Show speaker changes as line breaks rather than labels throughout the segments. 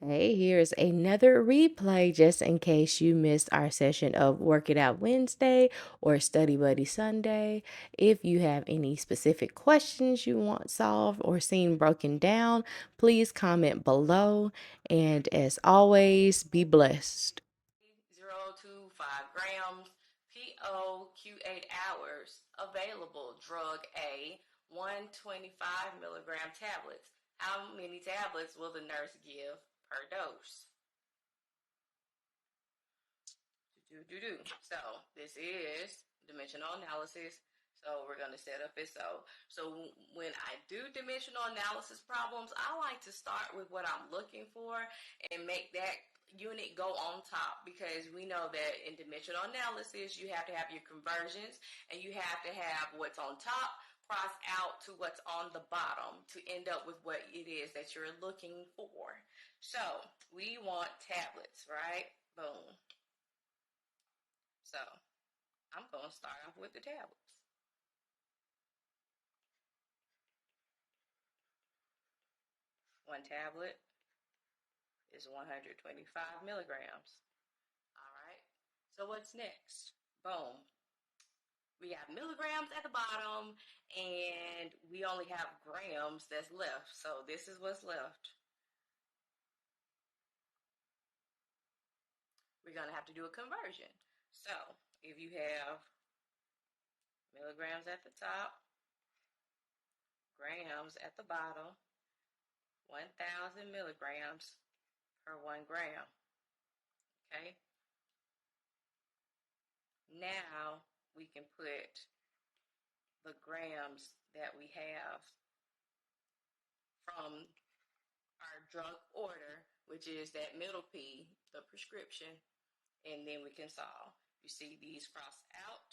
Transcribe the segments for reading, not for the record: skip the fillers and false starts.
Hey, here's another replay just in case you missed our session of Work It Out Wednesday or Study Buddy Sunday. If you have any specific questions you want solved or seen broken down, please comment below. And as always, be blessed.
0.025 grams, PO, Q8 hours. Available, drug A, 125 milligram tablets. How many tablets will the nurse give per dose? So this is dimensional analysis. So we're going to set up it so when I do dimensional analysis problems, I like to start with what I'm looking for and make that unit go on top, because we know that in dimensional analysis you have to have your conversions and you have to have what's on top cross out to what's on the bottom to end up with what it is that you're looking for. So we want tablets, right? Boom. So I'm going to start off with the tablets. One tablet is 125 milligrams. All right. So what's next? Boom. We have milligrams at the bottom, and we only have grams that's left. So this is what's left. We're going to have to do a conversion. So if you have milligrams at the top, grams at the bottom, 1,000 milligrams per 1 gram. Okay. Now we can put the grams that we have from our drug order, which is that middle P, the prescription, and then we can solve. You see these cross out.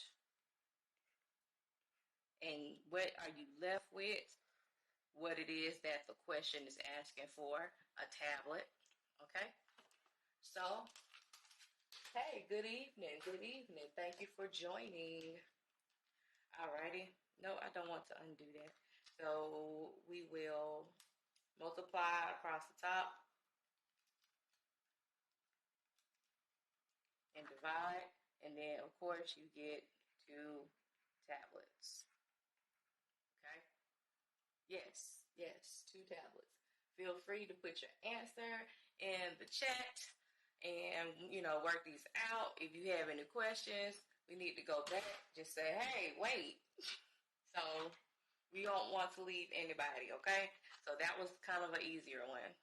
And what are you left with? What it is that the question is asking for, a tablet. Okay? So, hey, good evening. Good evening. Thank you for joining. Alrighty. No, I don't want to undo that. So we will multiply across the top and divide, and then of course you get 2 tablets. Okay? Yes, 2 tablets. Feel free to put your answer in the chat and work these out. If you have any questions, we need to go back. Just say, hey, wait. So we don't want to leave anybody, okay? So that was kind of an easier one.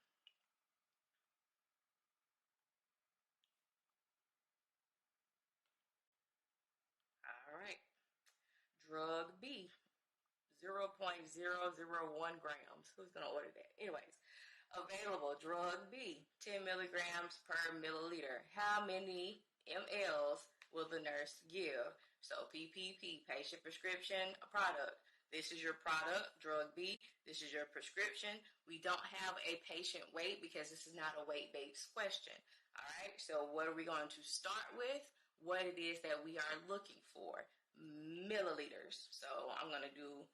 All right. Drug B, 0.001 grams. Who's going to order that? Anyways, available drug B, 10 milligrams per milliliter. How many mLs will the nurse give? So PPP, patient prescription, a product. This is your product, drug B. This is your prescription. We don't have a patient weight because this is not a weight-based question. All right, so what are we going to start with? What it is that we are looking for. Milliliters. So I'm going to do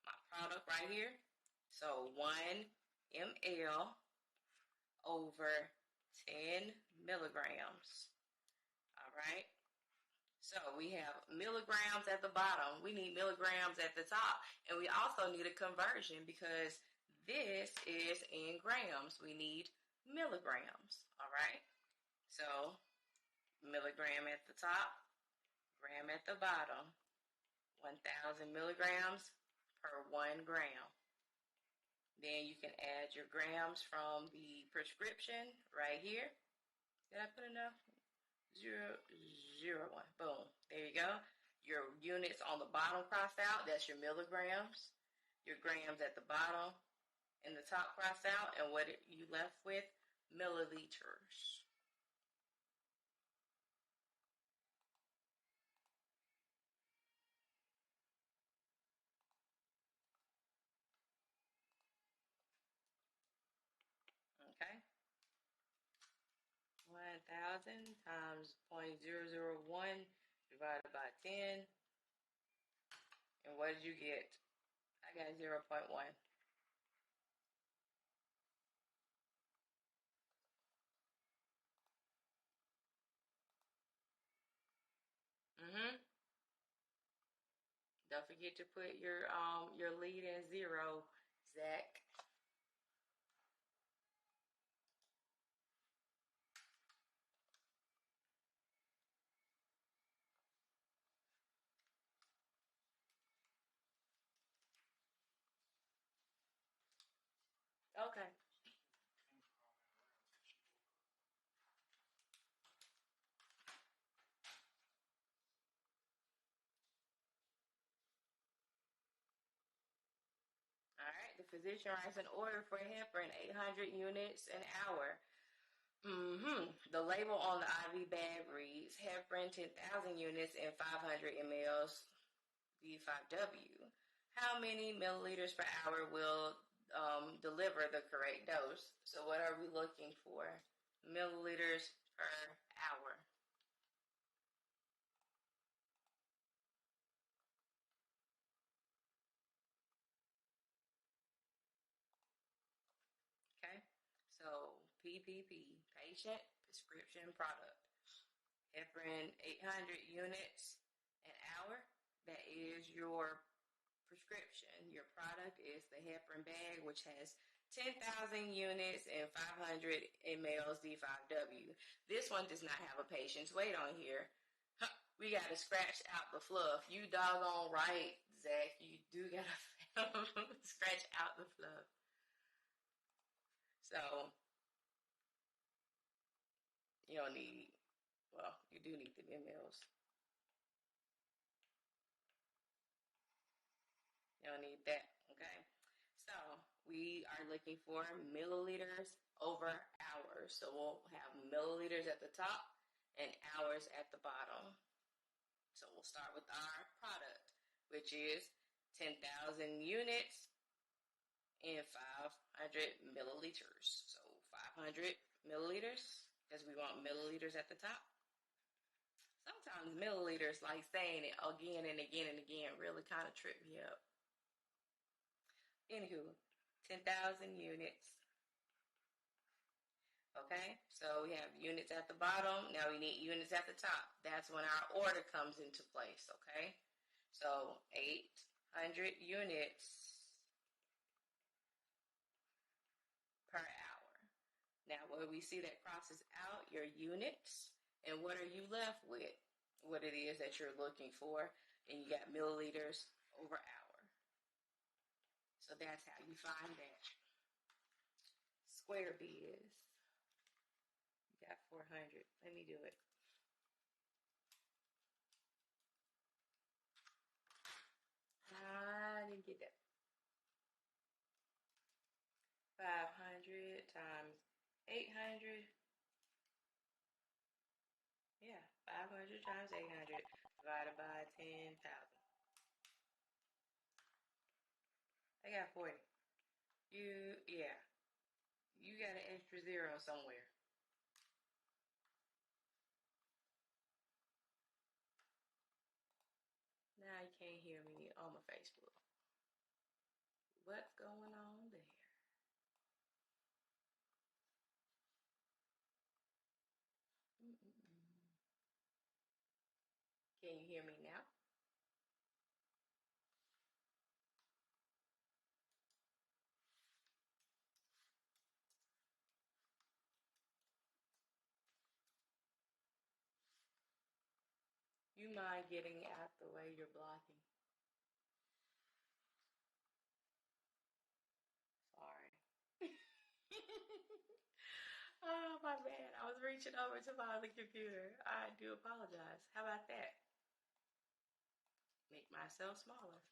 my product right here. So 1 ml over 10 milligrams. All right. So we have milligrams at the bottom. We need milligrams at the top. And we also need a conversion because this is in grams. We need milligrams. All right. So milligram at the top, gram at the bottom. 1,000 milligrams per 1 gram. Then you can add your grams from the prescription right here. Did I put enough? 0.001. Boom. There you go. Your units on the bottom crossed out. That's your milligrams. Your grams at the bottom and the top crossed out. And what you left with? Milliliters. Okay. 1,000 times 0.001 divided by 10. And what did you get? I got 0.1. Don't forget to put your lead in 0, Zach. Okay. All right. The physician writes an order for heparin, 800 units an hour. The label on the IV bag reads heparin 10,000 units and 500 mLs D5W. How many milliliters per hour will deliver the correct dose? So what are we looking for? Milliliters per hour. Okay, so PPP, patient prescription product. Heparin 800 units an hour. That is your prescription. Your product is the heparin bag, which has 10,000 units and 500 mLs D5W. This one does not have a patient's weight on here. We got to scratch out the fluff. You doggone right, Zach. You do got to scratch out the fluff. So, you don't need, well, you do need the mLs. You don't need that, okay? So we are looking for milliliters over hours. So we'll have milliliters at the top and hours at the bottom. So we'll start with our product, which is 10,000 units and 500 milliliters. So 500 milliliters, because we want milliliters at the top. Sometimes milliliters, like saying it again and again and again, really kind of trip me up. Anywho, 10,000 units. Okay, so we have units at the bottom. Now we need units at the top. That's when our order comes into place. Okay, so 800 units per hour. Now, where we see that crosses out your units, and what are you left with? What it is that you're looking for, and you got milliliters over hour. So that's how you find that. Square biz. You got 400. Let me do it. I didn't get that. 500 times 800. Yeah, 500 times 800 divided by 10,000. I got 40. You got an extra zero somewhere. Now you can't hear me on my Facebook. What's going on there? Can you hear me now? You mind getting out the way you're blocking? Sorry. Oh, my bad. I was reaching over to my other computer. I do apologize. How about that? Make myself smaller.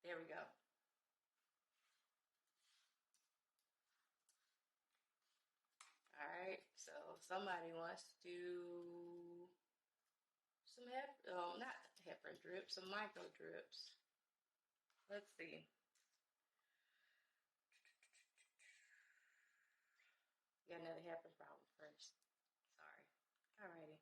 There we go. All right. So somebody wants to do some not heparin drips, some micro drips. Let's see. Got another heparin problem first. Sorry. Alrighty.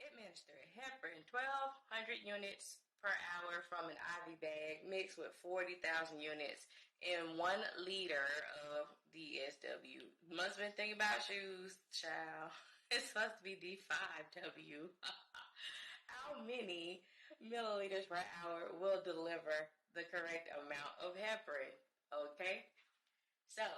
Administer heparin 1,200 units per hour from an IV bag mixed with 40,000 units in 1 liter of DSW. Must have been thinking about shoes, child. It's supposed to be D5W. How many milliliters per hour will deliver the correct amount of heparin? Okay, so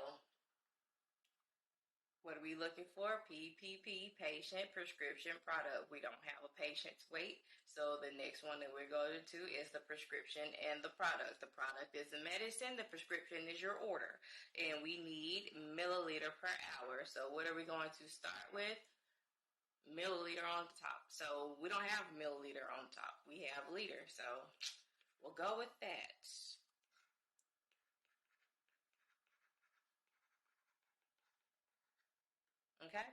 what are we looking for? PPP, patient prescription product. We don't have a patient's weight, so the next one that we're going to is the prescription and the product. The product is the medicine, the prescription is your order, and we need milliliter per hour. So what are we going to start with? Milliliter on the top. So we don't have milliliter on top. We have liter. So we'll go with that. Okay?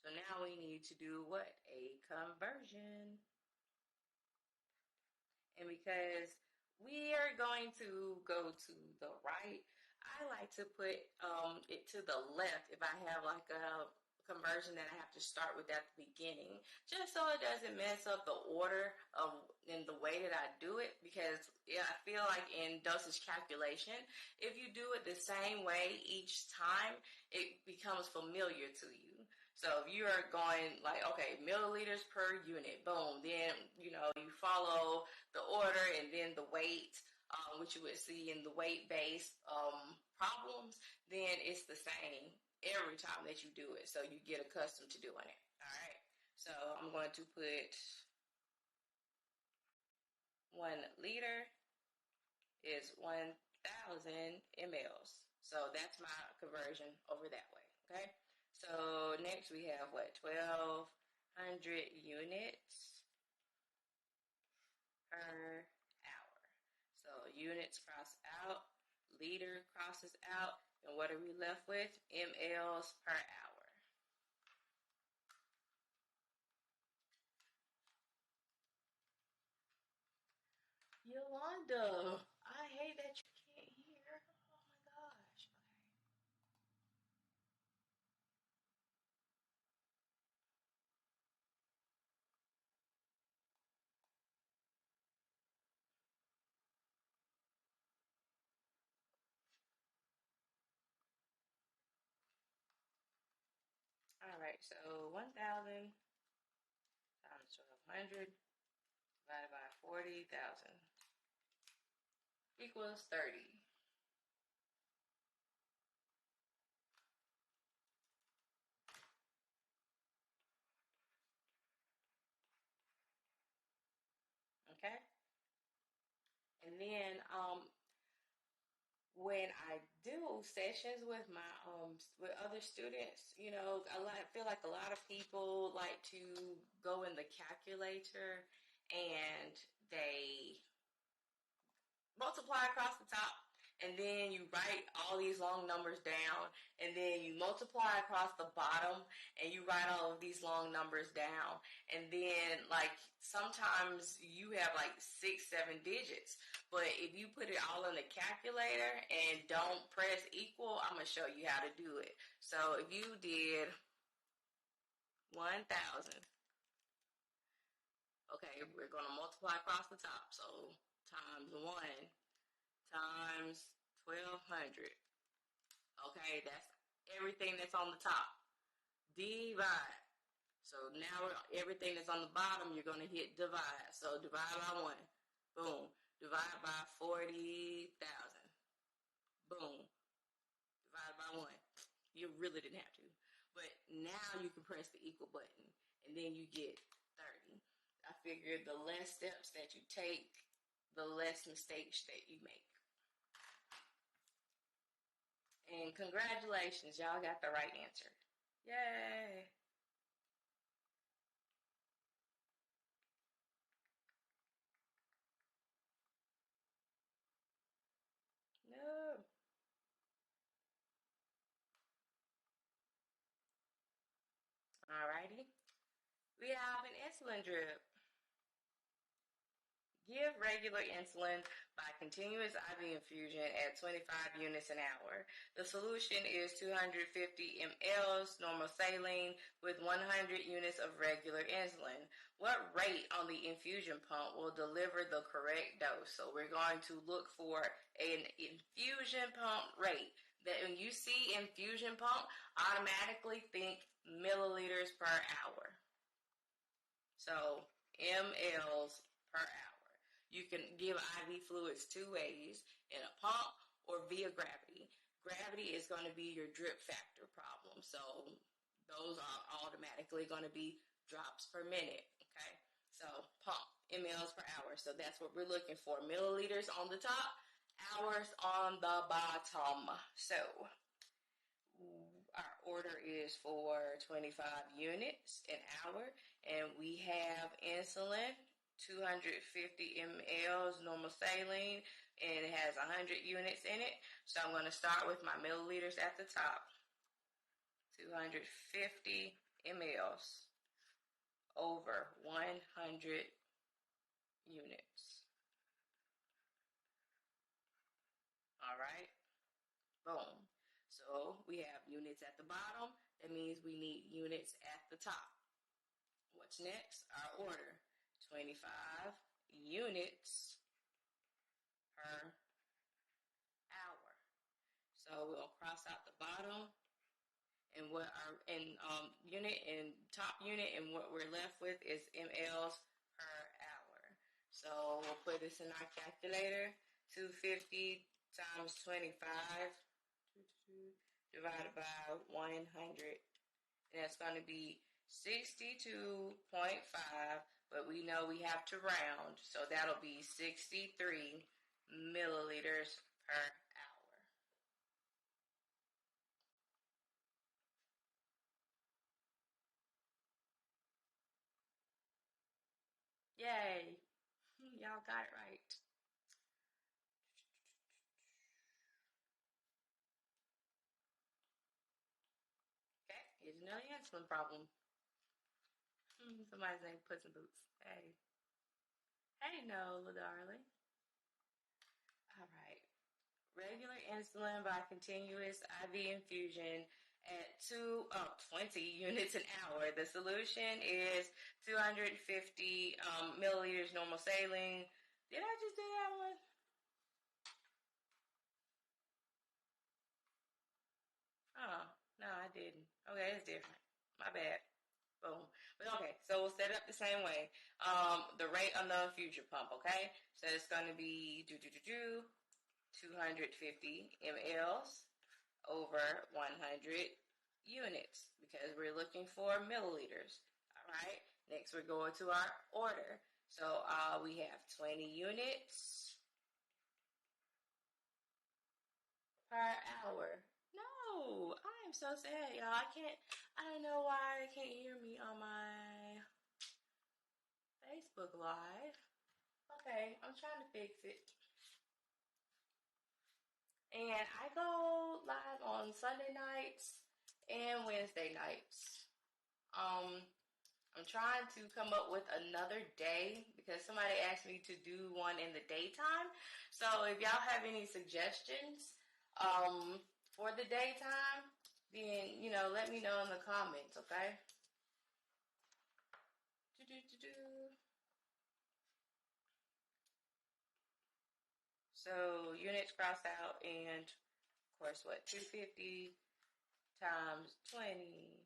So now we need to do what? A conversion. And because we are going to go to the right, I like to put it to the left if I have like a conversion that I have to start with at the beginning, just so it doesn't mess up the order of in the way that I do it. Because yeah, I feel like in dosage calculation, if you do it the same way each time, it becomes familiar to you. So if you are going like, okay, milliliters per unit, boom, then you follow the order and then the weight, which you would see in the weight-based problems, then it's the same every time that you do it. So you get accustomed to doing it. All right. So I'm going to put 1 liter is 1,000 mLs. So that's my conversion over that way. Okay. So next we have what? 1,200 units per hour. So units cross out, liter crosses out, and what are we left with? mLs per hour. Yolanda, I hate that you can't hear. Oh my gosh. Okay. All right. So 1,000 times 1,200 divided by 40,000 equals 30. Okay. And then when I do sessions with my with other students, I feel like a lot of people like to go in the calculator and they multiply across the top, and then you write all these long numbers down, and then you multiply across the bottom and you write all of these long numbers down, and then like sometimes you have like 6-7 digits, but if you put it all in the calculator and don't press equal, I'm going to show you how to do it. So if you did 1,000, okay, we're going to multiply across the top, so times 1 times 1,200. Okay, that's everything that's on the top. Divide. So now everything that's on the bottom, you're going to hit divide. So divide by 1. Boom. Divide by 40,000. Boom. Divide by 1. You really didn't have to. But now you can press the equal button, and then you get 30. I figured the less steps that you take, the less mistakes that you make. And congratulations, y'all got the right answer. Yay! No. Alrighty. We have an insulin drip. Give regular insulin by continuous IV infusion at 25 units an hour. The solution is 250 mLs normal saline with 100 units of regular insulin. What rate on the infusion pump will deliver the correct dose? So we're going to look for an infusion pump rate. That when you see infusion pump, automatically think milliliters per hour. So mLs per hour. You can give IV fluids two ways, in a pump or via gravity. Gravity is going to be your drip factor problem. So those are automatically going to be drops per minute. Okay. So pump mLs per hour. So that's what we're looking for. Milliliters on the top, hours on the bottom. So our order is for 25 units an hour, and we have insulin, 250 mLs, normal saline, and it has 100 units in it. So I'm going to start with my milliliters at the top. 250 mLs over 100 units. All right. Boom. So we have units at the bottom. That means we need units at the top. What's next? Our order. 25 units per hour. So we'll cross out the bottom and what our unit and top unit, and what we're left with is mLs per hour. So we'll put this in our calculator. 250 times 25 divided by 100. And that's going to be 62.5, but we know we have to round, so that'll be 63 milliliters per hour. Yay! Y'all got it right. Okay, here's another insulin problem. Somebody's name Puss in Boots. Hey. Hey, Nola, darling. All right. Regular insulin by continuous IV infusion at 20 units an hour. The solution is 250 milliliters normal saline. Did I just do that one? Oh, no, I didn't. Okay, it's different. My bad. Boom. But okay, so we'll set it up the same way. The rate on the infusion pump, okay? So it's going to be 250 mLs over 100 units because we're looking for milliliters. All right. Next, we're going to our order. So we have 20 units per hour. No, I am so sad, y'all. I don't know why I can't hear me on my Facebook Live. Okay, I'm trying to fix it. And I go live on Sunday nights and Wednesday nights. I'm trying to come up with another day because somebody asked me to do one in the daytime. So if y'all have any suggestions for the daytime, then, let me know in the comments, okay? So units crossed out, and of course, 250 times 20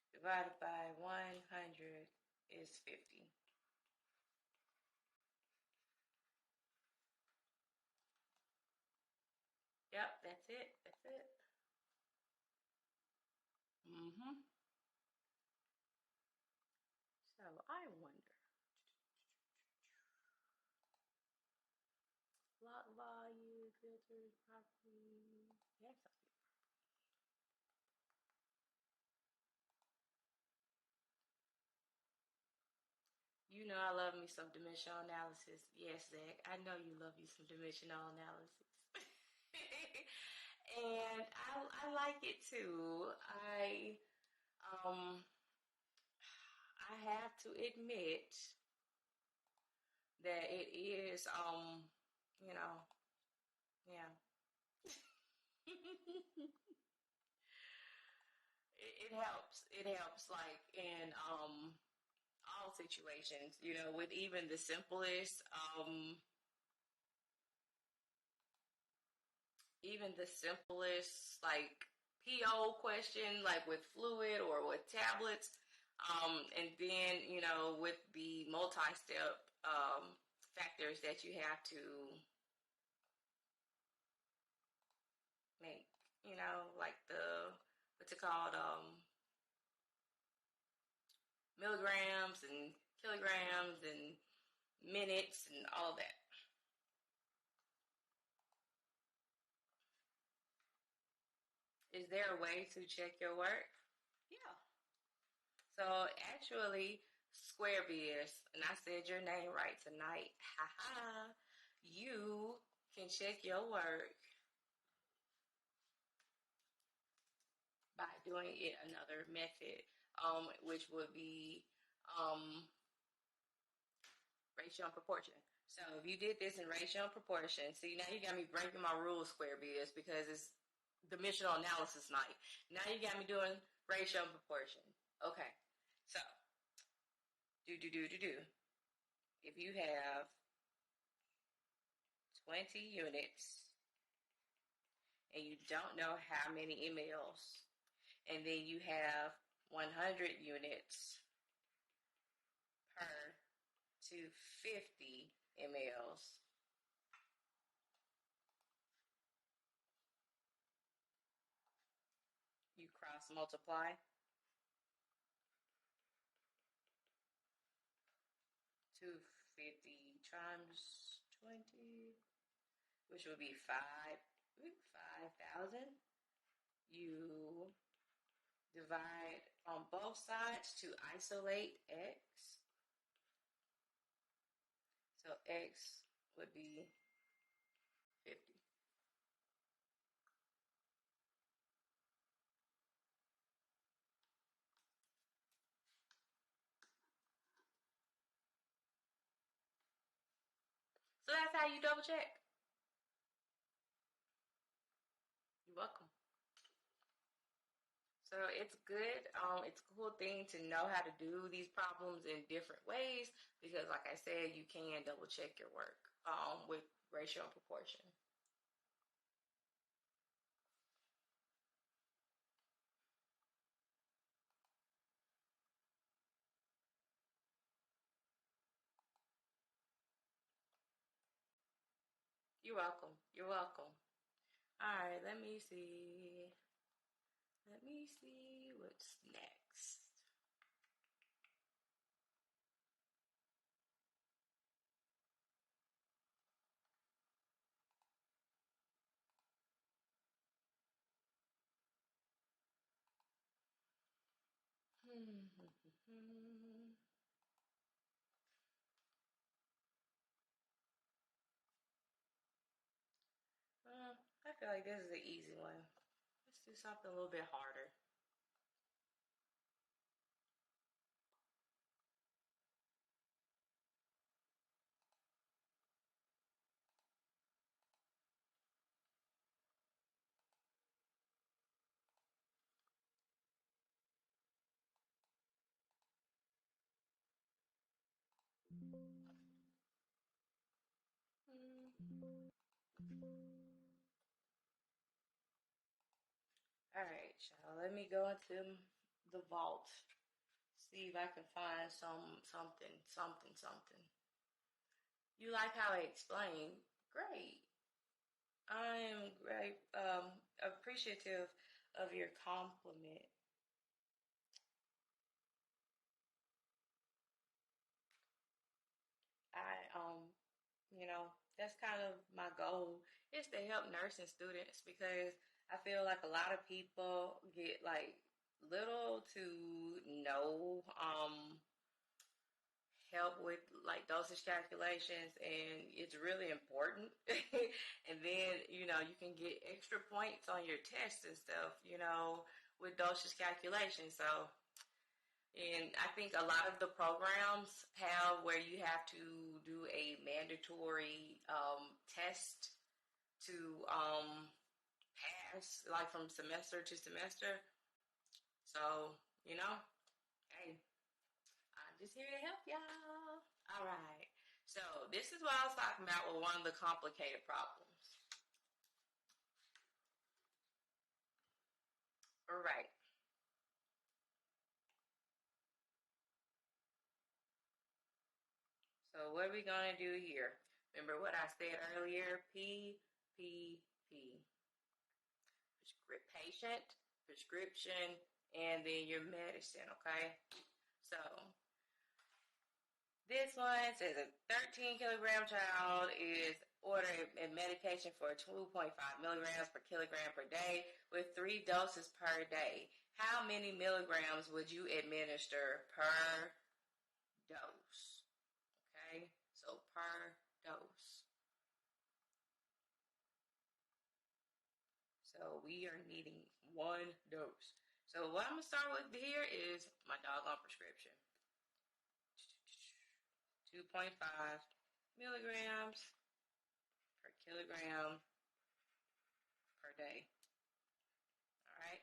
divided by 100 is 50. Yep, that's it. That's it. So I wonder. Block volume, filters, property. Yes. I love me some dimensional analysis. Yes, Zach. I know you love you some dimensional analysis. And I like it too. I have to admit that it is yeah. it helps. It helps like in all situations, with even the simplest like PO question, like with fluid or with tablets. And then, with the multi-step factors that you have to make, like what's it called, milligrams and kilograms and minutes and all that. Is there a way to check your work? Yeah. So actually, Square Biz, and I said your name right tonight. Haha. You can check your work by doing it another method, which would be ratio and proportion. So if you did this in ratio and proportion, see, now you got me breaking my rules, Square Biz, because it's dimensional analysis night. Now you got me doing ratio and proportion. Okay, so do. If you have 20 units and you don't know how many mLs, and then you have 100 units per 250 mLs, you cross multiply 250 times 20, which would be 5,000. You divide on both sides to isolate x. So x would be 50. So that's how you double check. You're welcome. So it's good. It's a cool thing to know how to do these problems in different ways because, like I said, you can double check your work with ratio and proportion. You're welcome. You're welcome. All right, let me see. Let me see what's next. I feel like this is an easy one. Let's do something a little bit harder. All right, y'all. Let me go into the vault. See if I can find something. You like how I explained? Great. I am great. Appreciative of your compliment. I that's kind of my goal is to help nursing students because I feel like a lot of people get like little to no help with like dosage calculations, and it's really important. And then you can get extra points on your tests and stuff, with dosage calculations. So, and I think a lot of the programs have where you have to do a mandatory test to pass, like from semester to semester. So, hey, I'm just here to help y'all. All right. So this is what I was talking about with one of the complicated problems. All right. what are we going to do here? Remember what I said earlier? P, P, P. Patient, prescription, and then your medicine, okay? So this one says a 13-kilogram child is ordered a medication for 2.5 milligrams per kilogram per day with 3 doses per day. How many milligrams would you administer per dose? Okay, so per dose. So we are needing 1 dose. So what I'm going to start with here is my doggone prescription. 2.5 milligrams per kilogram per day. All right.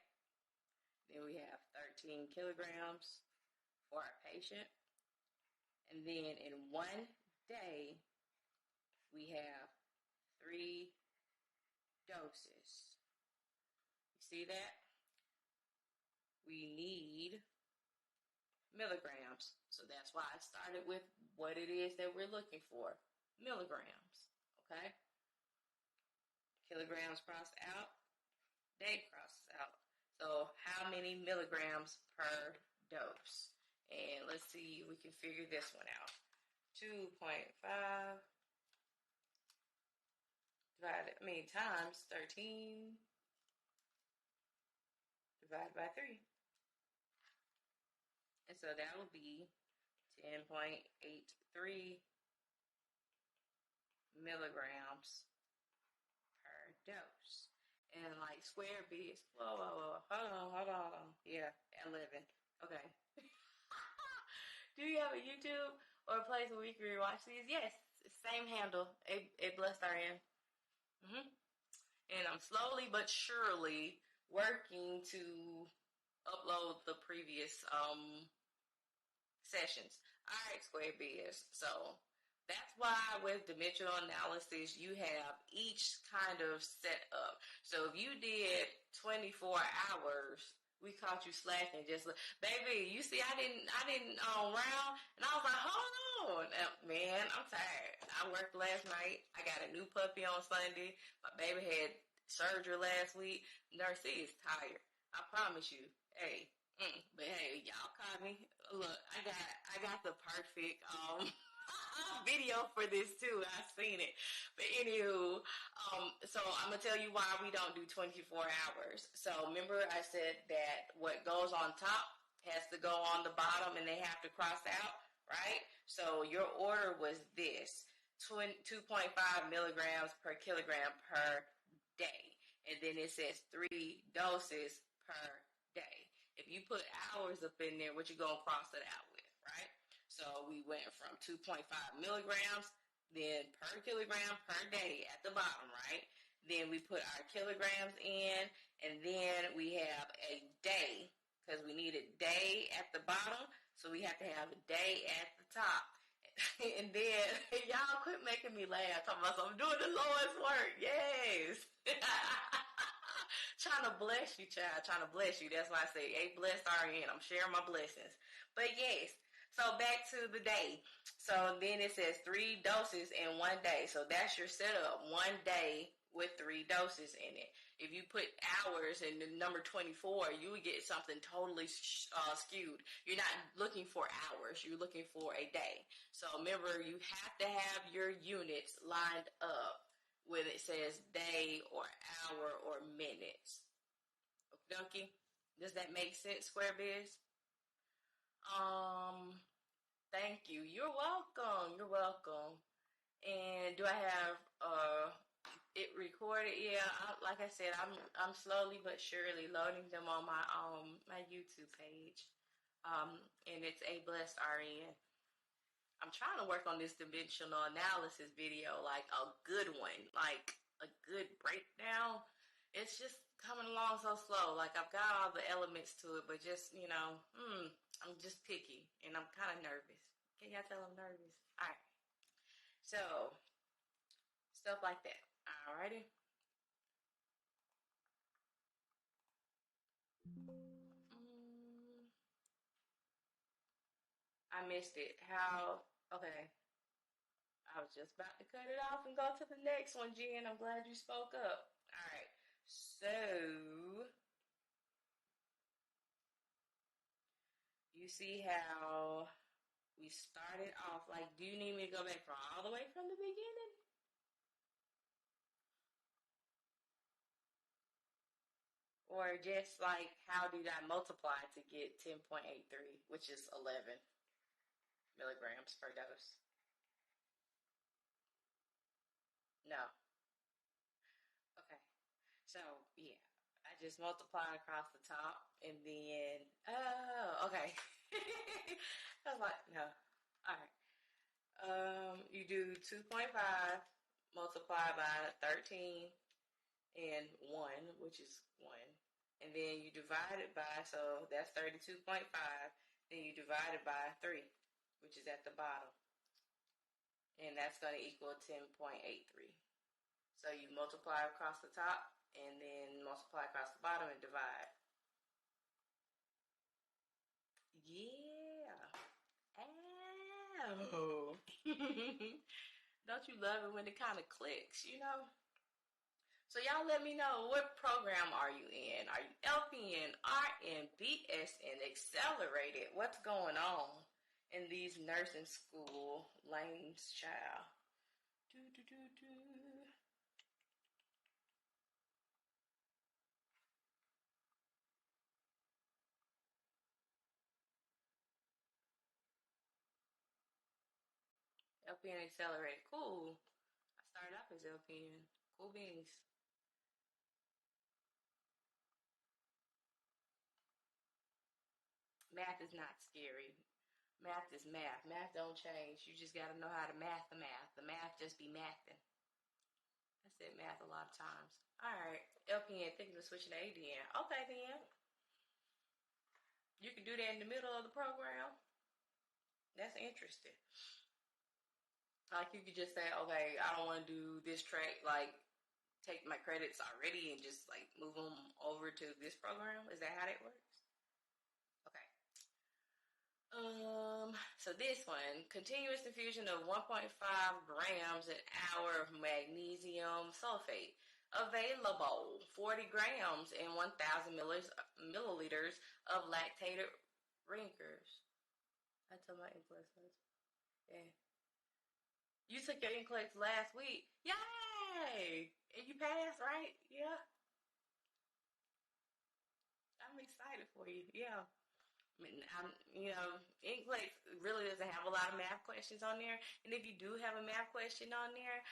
Then we have 13 kilograms for our patient. And then in 1 day, we have 3 doses. You see that? We need milligrams. So that's why I started with what it is that we're looking for. Milligrams. Okay? Kilograms crossed out. Day crosses out. So how many milligrams per dose? And let's see if we can figure this one out. 2.5 times 13 divided by 3. And so that will be 10.83 milligrams per dose. And like square bits, whoa, hold on. Yeah, 11. Okay. Do you have a YouTube or a place where you can rewatch these? Yes, same handle, a blessed RN. And I'm slowly but surely working to upload the previous sessions. All right, Square Biz. So that's why with dimensional analysis, you have each kind of setup. So if you did 24 hours, we caught you slacking. Just baby, you see, I didn't round, and I was like, hold on, man, I'm tired. I worked last night. I got a new puppy on Sunday. My baby had surgery last week. Nurse is tired. I promise you. Hey. But hey, y'all caught me. Look, I got the perfect video for this too. I've seen it. But anywho, so I'm gonna tell you why we don't do 24 hours. So remember I said that what goes on top has to go on the bottom and they have to cross out, right? So your order was this: 2.5 milligrams per kilogram per day. And then it says 3 doses per day. If you put hours up in there, what you gonna cross it out with, right? So we went from 2.5 milligrams, then per kilogram per day at the bottom, right? Then we put our kilograms in, and then we have a day, because we need a day at the bottom, so we have to have a day at the top. And then, y'all quit making me laugh, talking about I'm doing the Lord's work, yes! Trying to bless you, child. Trying to bless you. That's why I say, hey, blessed RN. I'm sharing my blessings. But yes, so back to the day. So then it says 3 doses in 1 day. So that's your setup. 1 day with 3 doses in it. If you put hours in the number 24, you would get something totally skewed. You're not looking for hours. You're looking for a day. So remember, you have to have your units lined up when it says day or hour or minutes. Okay, does that make sense, Square Biz? Thank you. You're welcome. You're welcome. And do I have it recorded? Yeah, like I said, I'm slowly but surely loading them on my YouTube page. And it's a blessed RN. I'm trying to work on this dimensional analysis video, like a good one, like a good breakdown. It's just coming along so slow. Like I've got all the elements to it, but just, I'm just picky and I'm kind of nervous. Can y'all tell I'm nervous? All right. So, stuff like that. Alrighty. I missed it. How? Okay. I was just about to cut it off and go to the next one, Jen. I'm glad you spoke up. All right. So, you see how we started off. Like, do you need me to go back from all the way from the beginning? Or just like, how did I multiply to get 10.83, which is 11 milligrams per dose? No. Okay. So, yeah, I just multiply across the top and then, oh, okay. I was like, no. All right. You do 2.5 multiplied by 13 and 1, which is 1. And then you divide it by, so that's 32.5. Then you divide it by 3, which is at the bottom. And that's going to equal 10.83. So you multiply across the top and then multiply across the bottom and divide. Yeah. Ow. Don't you love it when it kind of clicks, you know? So y'all let me know, what program are you in? Are you LPN, RN, BSN, Accelerated? What's going on in these nursing school lanes, child? Do, do, do, do. LPN Accelerated, cool. I started off as LPN. Cool beans. Math is not scary. Math is math. Math don't change. You just gotta know how to math the math. The math just be mathing. I said math a lot of times. Alright, LPN, thinking of switching to ADN. Okay then. You can do that in the middle of the program. That's interesting. Like you could just say, okay, I don't want to do this track, like take my credits already and just like move them over to this program. Is that how that works? Okay. So this one, continuous infusion of 1.5 grams an hour of magnesium sulfate. Available 40 grams and 1,000 milliliters of lactated rinkers. I told my NCLEX class. Yeah. You took your NCLEX last week. Yay! And you passed, right? Yeah. I'm excited for you. Yeah. I mean, NCLEX really doesn't have a lot of math questions on there, and if you do have a math question on there,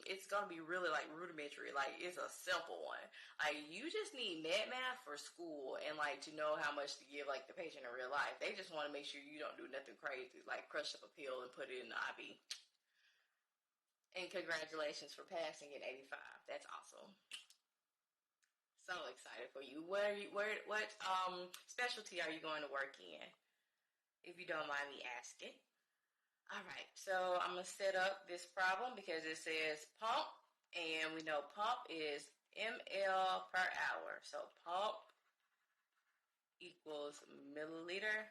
it's gonna be really like rudimentary. Like it's a simple one. Like you just need med math for school and like to know how much to give like the patient in real life. They just want to make sure you don't do nothing crazy, like crush up a pill and put it in the IV. And congratulations for passing at 85. That's awesome. So excited for you. What specialty are you going to work in? If you don't mind me asking. All right, so I'm going to set up this problem because it says pump, and we know pump is ml per hour. So pump equals milliliter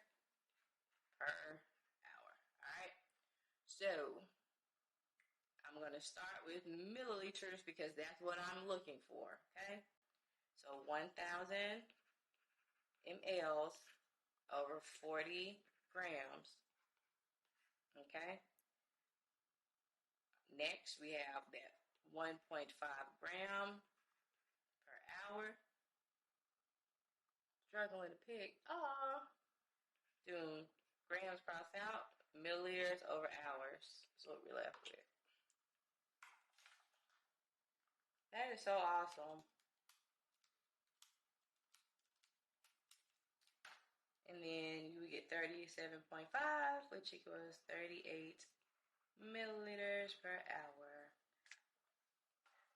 per hour. All right, so I'm going to start with milliliters because that's what I'm looking for, okay? So 1,000 mLs over 40 grams, okay? Next, we have that 1.5 gram per hour. Struggling to pick. Doing grams crossed out, milliliters over hours. That's what we're left with. That is so awesome. And then you would get 37.5, which equals 38 milliliters per hour.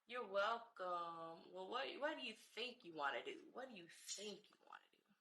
You're welcome. Well, what do you think you want to do? What do you think you want to do?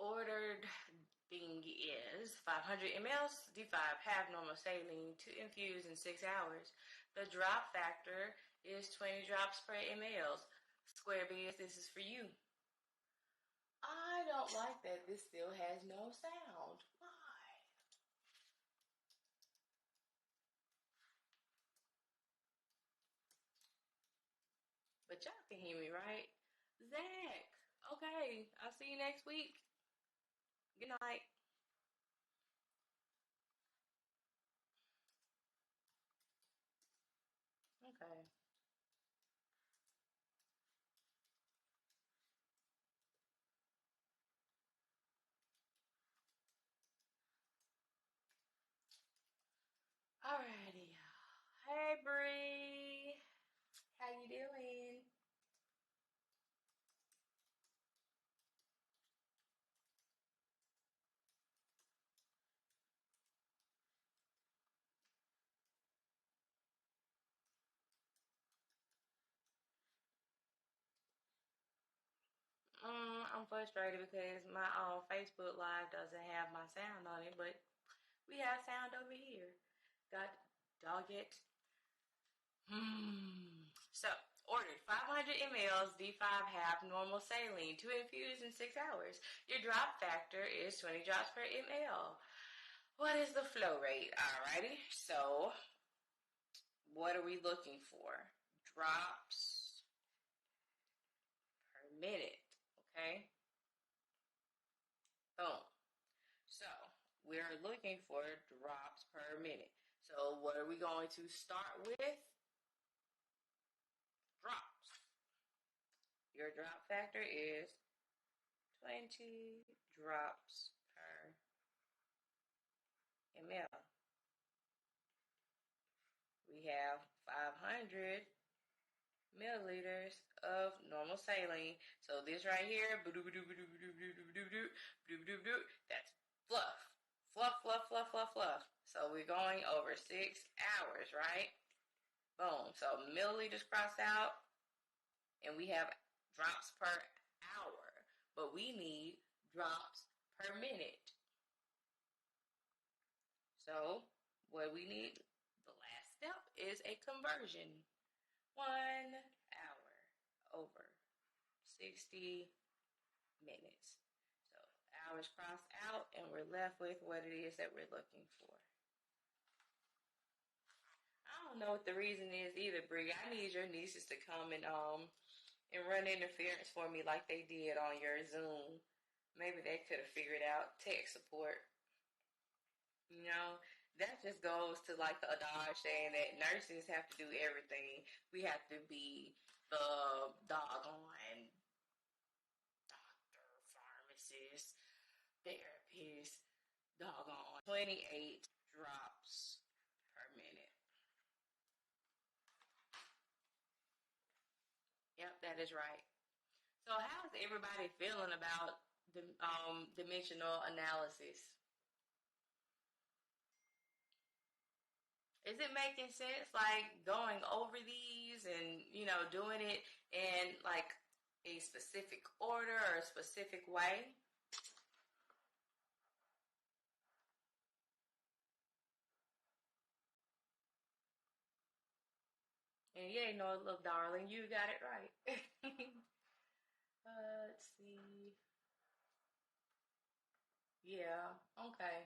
ordered thing is 500 mLs, D5, half normal saline to infuse in 6 hours. The drop factor is 20 drops per ml. Square biz, this is for you. I don't like that this still has no sound. Why? But y'all can hear me, right? Zach, okay, I'll see you next week. Good night. Okay. Alrighty. Hey, Bree. How you doing? I'm frustrated because my Facebook Live doesn't have my sound on it, but we have sound over here. God dog it. So, ordered 500 mLs D5 half normal saline to infuse in 6 hours. Your drop factor is 20 drops per ml. What is the flow rate? Alrighty, so what are we looking for? Drops per minute, okay? Boom. So we're looking for drops per minute. So what are we going to start with? Drops. Your drop factor is 20 drops per ml. We have 500 milliliters of normal saline. So this right here, that's fluff. Fluff, fluff, fluff, fluff, fluff. So we're going over 6 hours, right? Boom. So milliliters cross out, and we have drops per hour. But we need drops per minute. So what we need, the last step, is a conversion. 1 hour over 60 minutes. So hours crossed out, and we're left with what it is that we're looking for. I don't know what the reason is either, Brie. I need your nieces to come and run interference for me like they did on your Zoom. Maybe they could have figured out tech support. You know, that just goes to like the adage saying that nurses have to do everything. We have to be the doggone doctor, pharmacist, therapist, doggone 28 drops per minute. Yep, that is right. So how's everybody feeling about the dimensional analysis? Is it making sense, like going over these and doing it in like a specific order or a specific way? And you ain't no little darling, you got it right. Let's see. Yeah, okay.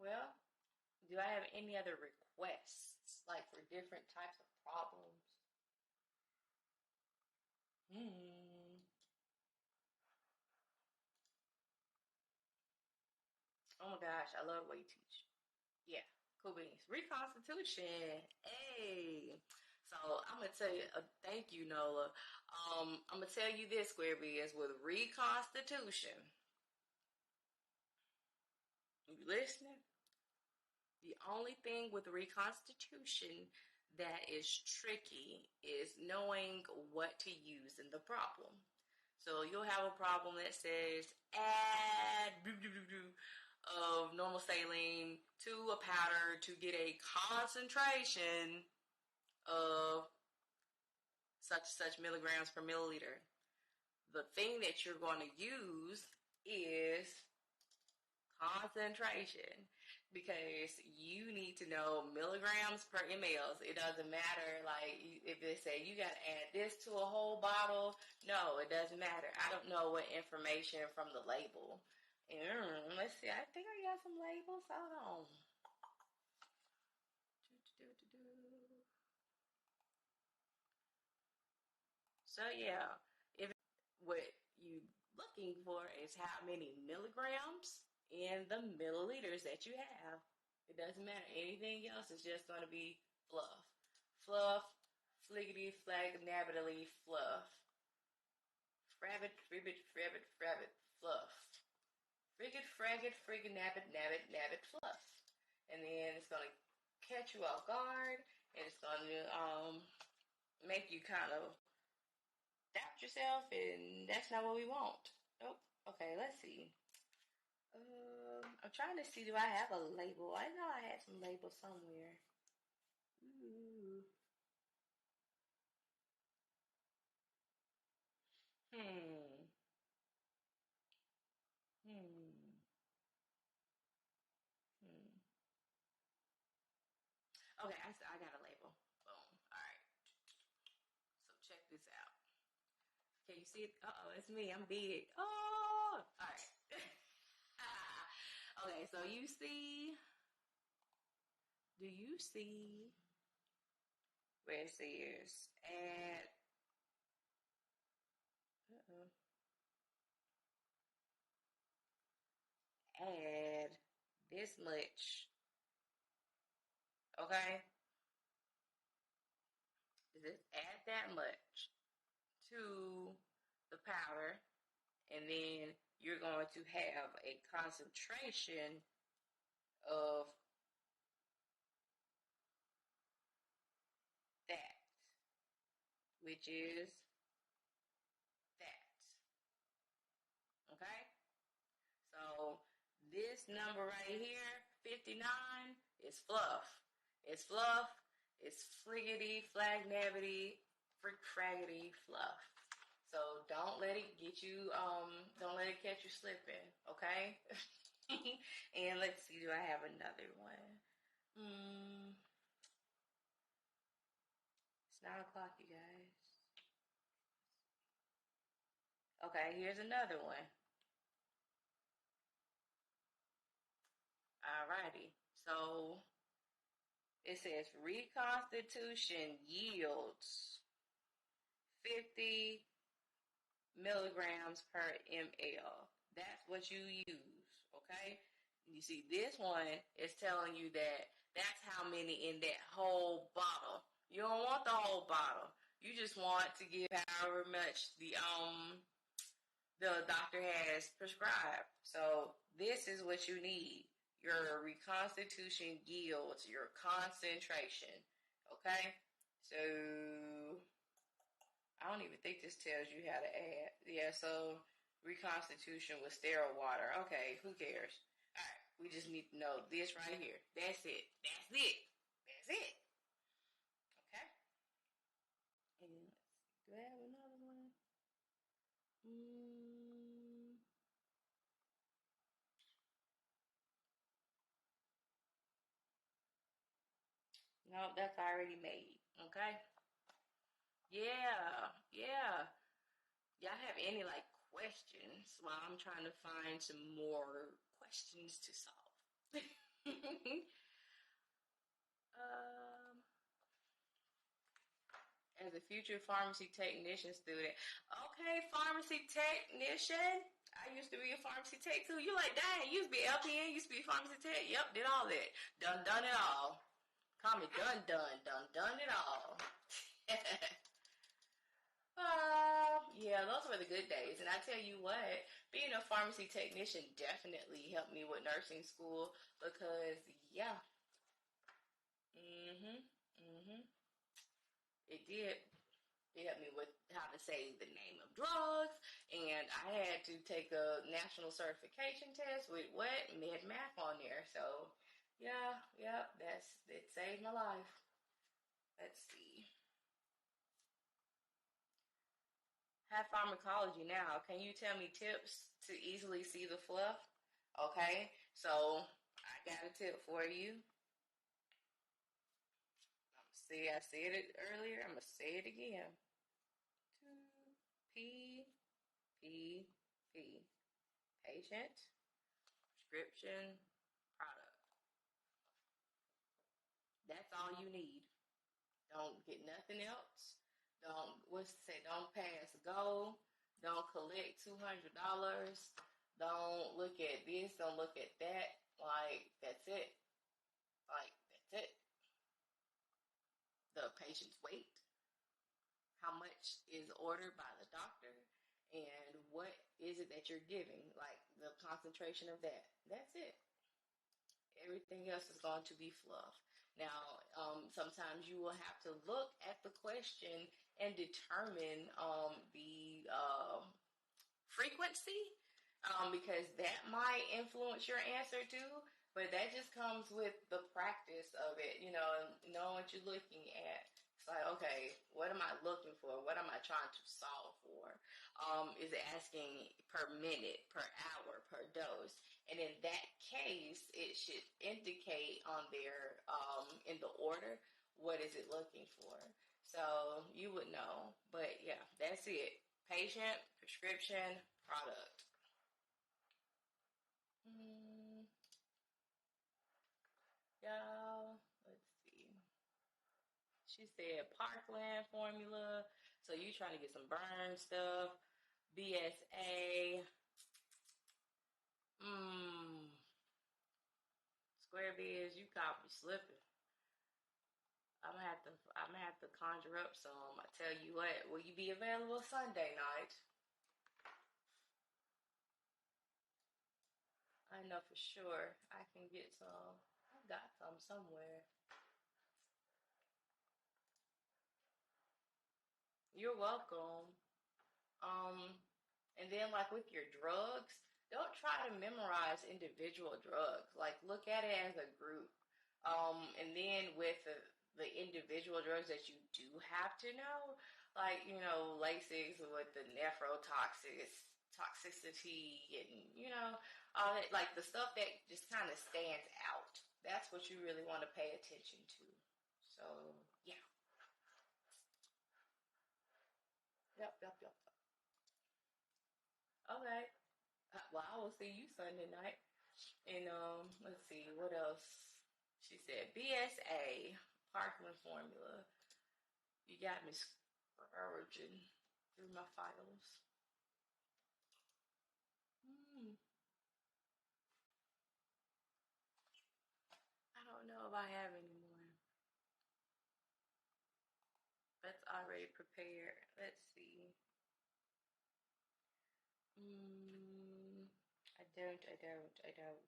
Well, do I have any other requests, like for different types of problems? Hmm. Oh my gosh, I love the way you teach. Yeah, cool beans. Reconstitution. Hey. So I'm gonna tell you, thank you, Nola. I'm gonna tell you this, Square is with Reconstitution. You listening? The only thing with Reconstitution that is tricky is knowing what to use in the problem. So you'll have a problem that says add of normal saline to a powder to get a concentration of such milligrams per milliliter. The thing that you're going to use is concentration, because you need to know milligrams per ml. It doesn't matter, like, if they say you got to add this to a whole bottle. No, it doesn't matter. I don't know what information from the label. Let's see. I think I got some labels. Hold on. So yeah, if what you looking for is how many milligrams in the milliliters that you have. It doesn't matter. Anything else is just going to be fluff. Fluff, fliggity, flag, nabbitally, fluff. Frabbit, fribbit, frabbit, frabbit, fluff. Frigid, fragged, friggin', nabbit, nabbit, nabbit, fluff. And then it's going to catch you off guard, and it's going to make you kind of doubt yourself, and that's not what we want. Nope. Okay, let's see. I'm trying to see, do I have a label? I know I had some labels somewhere. Ooh. Hmm. Hmm. Hmm. Okay, I got a label. Boom. All right. So check this out. Can you see it? Uh-oh, it's me. I'm big. Oh! All right. Okay, so do you see where it says add, uh-oh, add this much, okay? Just add that much to the powder, and then you're going to have a concentration of that, which is that, okay? So this number right here, 59, is fluff. It's fluff. It's fliggity, flag nabbity, frick fraggity fluff. So don't let it get you, don't let it catch you slipping, okay? And let's see, do I have another one? It's 9 o'clock, you guys. Okay, here's another one. Alrighty. So it says Reconstitution yields 50 milligrams per ml. That's what you use, okay? You see, this one is telling you that that's how many in that whole bottle. You don't want the whole bottle. You just want to give however much the doctor has prescribed. So this is what you need. Your reconstitution yields, your concentration. Okay? So I don't even think this tells you how to add. Yeah, so reconstitution with sterile water. Okay, who cares? Alright, we just need to know this right here. That's it. That's it. That's it. Okay? And let's see. Do I have another one? No, that's already made. Okay? Yeah, yeah. Y'all have any like questions while I'm trying to find some more questions to solve? um, as a future pharmacy technician student. Okay, pharmacy technician. I used to be a pharmacy tech too. You like, dang, you used to be LPN, used to be pharmacy tech. Yep, did all that. Done it all. Call me done it all. Yeah, those were the good days. And I tell you what, being a pharmacy technician definitely helped me with nursing school because, yeah, it did. It helped me with how to say the name of drugs, and I had to take a national certification test with what? Med math on there. So, yeah, it saved my life. Let's see. have pharmacology now. Can you tell me tips to easily see the fluff? Okay, so I got a tip for you. See, I said it earlier. I'm gonna say it again. P P P. Patient, prescription, product. That's all you need. Don't get nothing else. Don't pass go. Don't collect $200. Don't look at this. Don't look at that. Like, that's it. Like, that's it. The patient's weight, how much is ordered by the doctor, and what is it that you're giving, like the concentration of that. That's it. Everything else is going to be fluff. Now, sometimes you will have to look at the question and determine the frequency, because that might influence your answer too. But that just comes with the practice of it, knowing what you're looking at. It's like, okay, what am I looking for? What am I trying to solve for? Is it asking per minute, per hour, per dose? And in that case, it should indicate on there, in the order, what is it looking for. So you would know. But yeah, that's it. Patient, prescription, product. Y'all, let's see. She said Parkland formula. So you trying to get some burn stuff. BSA. Square biz, you caught me slipping. I'm gonna have to conjure up some. I tell you what, will you be available Sunday night? I know for sure I can get some. I got some somewhere. You're welcome. And then like with your drugs, don't try to memorize individual drugs. Like look at it as a group. And then with the individual drugs that you do have to know, like, Lasix with the toxicity and, all that, like the stuff that just kind of stands out. That's what you really want to pay attention to. So, yeah. Yep. Okay. Well, I will see you Sunday night. And let's see what else. She said BSA Parkland formula. You got me scourging through my files. I don't know if I have any more. That's already prepared. Let's see. I don't.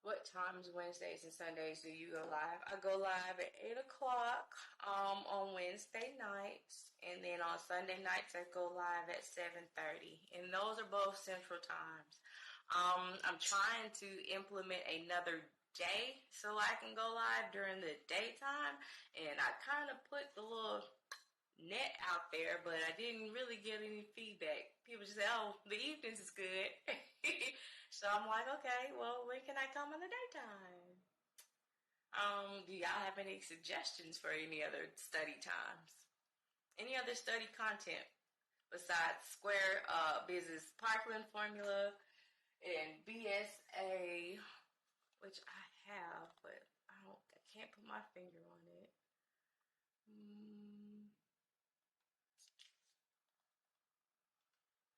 What times Wednesdays and Sundays do you go live? I go live at 8 o'clock on Wednesday nights. And then on Sunday nights, I go live at 7:30. And those are both Central Times. I'm trying to implement another day so I can go live during the daytime. And I kind of put the little net out there, but I didn't really get any feedback. People just say, oh, the evenings is good. So I'm like, okay, well, when can I come in the daytime? Do y'all have any suggestions for any other study times? Any other study content besides Square Business Parkland formula and BSA, which I have, but I can't put my finger on it.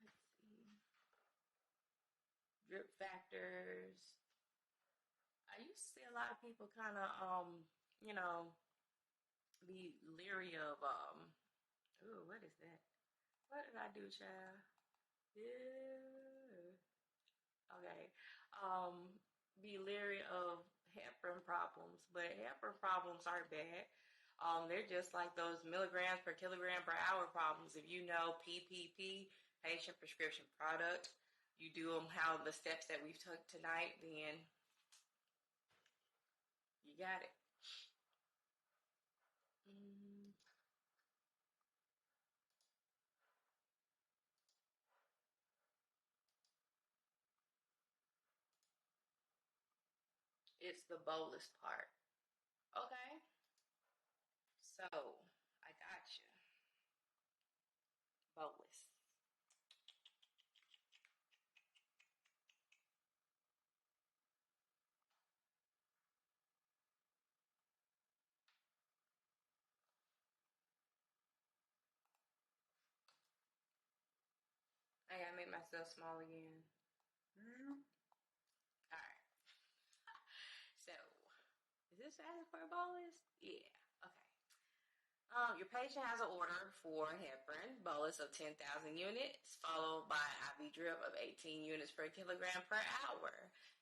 Let's see. Drip factors. I used to see a lot of people kind of, be leery of, ooh, what is that? What did I do, child? Yeah. Okay. Be leery of heparin problems, but heparin problems aren't bad. They're just like those milligrams per kilogram per hour problems. If you know PPP, patient prescription product, you do them how the steps that we've took tonight, then you got it. It's the bolus part. Okay? So, I got you. Bolus. I gotta make myself small again. Alright. So, is this asking for a bolus? Yeah. Okay. Your patient has an order for heparin, bolus of 10,000 units, followed by IV drip of 18 units per kilogram per hour.